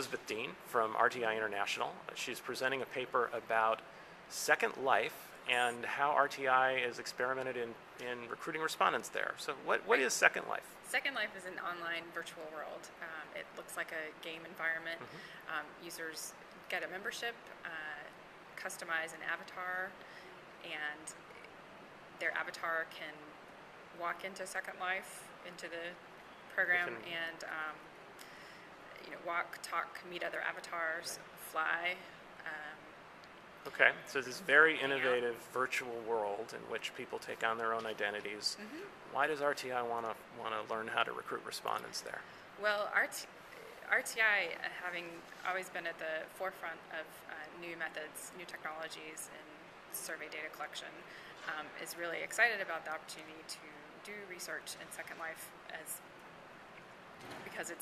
Elizabeth Dean from RTI International. She's presenting a paper about Second Life and how RTI has experimented in recruiting respondents there. So what is Second Life? Second Life is an online virtual world. It looks like a game environment. Users get a membership, customize an avatar, and their avatar can walk into Second Life, into the program, and walk, talk, meet other avatars, fly. Okay, so this very innovative virtual world in which people take on their own identities. Why does RTI want to learn how to recruit respondents there? Well, RTI, having always been at the forefront of new methods, new technologies in survey data collection, is really excited about the opportunity to do research in Second Life because it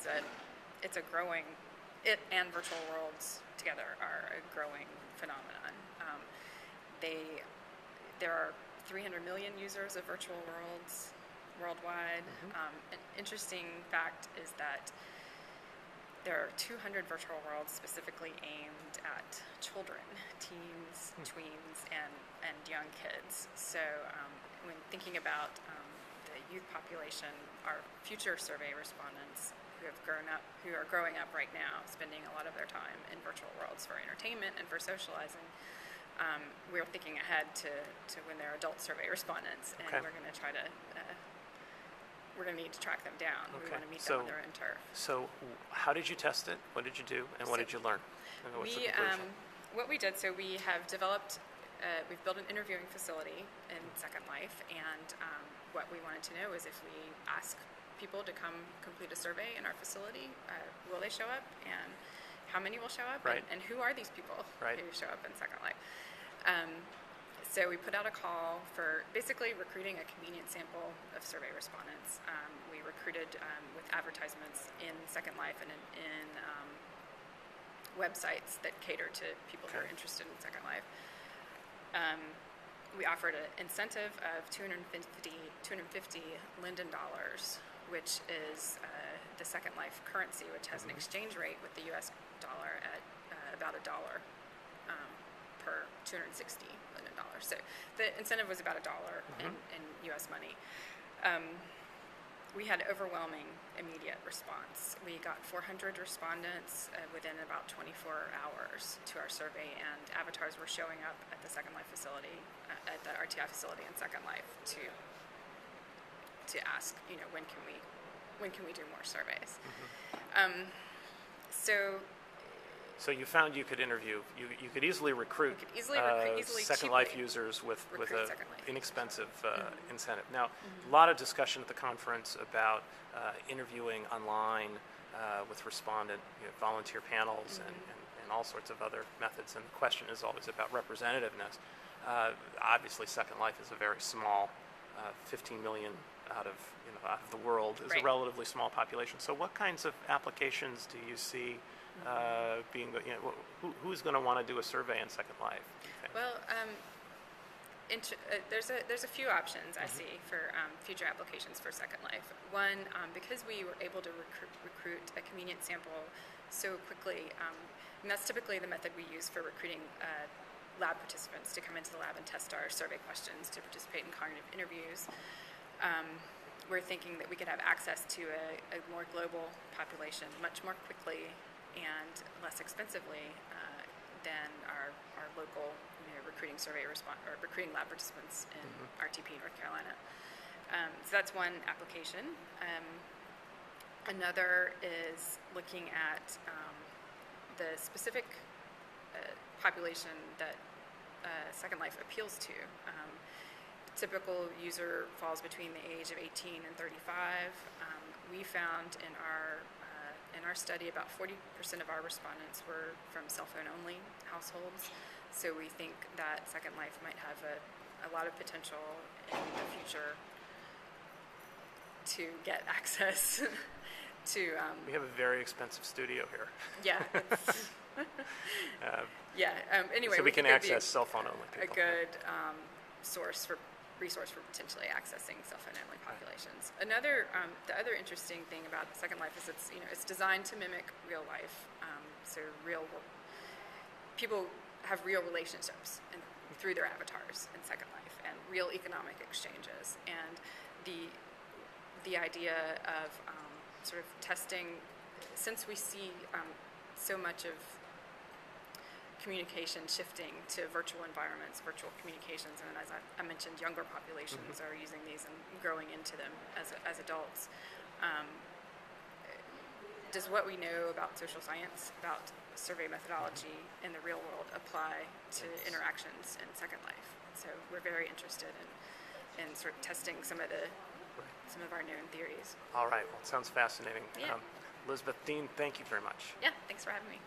and virtual worlds together are a growing phenomenon. There are 300 million users of virtual worlds worldwide. An interesting fact is that there are 200 virtual worlds specifically aimed at children, teens, tweens, and young kids. So when thinking about the youth population, our future survey respondents who are growing up right now, spending a lot of their time in virtual worlds for entertainment and for socializing, we're thinking ahead to when they're adult survey respondents, and we're going to try to we're going to need to track them down. We want to meet them on their own turf. So how did you test it? What did you do? And what did you learn? And what's the conclusion? What we did, so we have developed, we've built an interviewing facility in Second Life, and what we wanted to know is if we ask people to come complete a survey in our facility, will they show up, and how many will show up, and who are these people who show up in Second Life? So we put out a call for basically recruiting a convenient sample of survey respondents. We recruited with advertisements in Second Life and in websites that cater to people who are interested in Second Life. We offered an incentive of $250 Linden dollars, which is the Second Life currency, which has an exchange rate with the US dollar at about $1 per 260 Linden dollars. So the incentive was about $1 in US money. We had overwhelming immediate response. We got 400 respondents within about 24 hours to our survey, and avatars were showing up at the Second Life facility, at the RTI facility in Second Life to ask, when can we do more surveys? So you found you could interview, you could easily recruit, Second Life users with an inexpensive incentive. Now, a lot of discussion at the conference about interviewing online with respondent volunteer panels and all sorts of other methods, and the question is always about representativeness. Obviously, Second Life is a very small, 15 million out of the world is a relatively small population. So what kinds of applications do you see who's going to want to do a survey in Second Life? Well, there's a few options I see for future applications for Second Life. One, because we were able to recruit a convenient sample so quickly, and that's typically the method we use for recruiting lab participants to come into the lab and test our survey questions to participate in cognitive interviews. We're thinking that we could have access to a more global population much more quickly and less expensively than our local recruiting recruiting lab participants in RTP, North Carolina. So that's one application. Another is looking at the specific population that Second Life appeals to. Typical user falls between the age of 18 and 35. We found in our study about 40% of our respondents were from cell phone only households. So we think that Second Life might have a lot of potential in the future to get access to. We have a very expensive studio here. Yeah. Anyway, so we can access cell phone only people. A good resource for potentially accessing cell phone only populations. The other interesting thing about Second Life is it's designed to mimic real life. So people have real relationships through their avatars in Second Life, and real economic exchanges, and the idea of sort of testing, since we see so much of communication shifting to virtual environments, virtual communications, and as I mentioned, younger populations are using these and growing into them as adults. Does what we know about social science, about survey methodology in the real world, apply to interactions in Second Life? So we're very interested in sort of testing some of our known theories. All right. Well, it sounds fascinating. Yeah. Elizabeth Dean, thank you very much. Yeah, thanks for having me.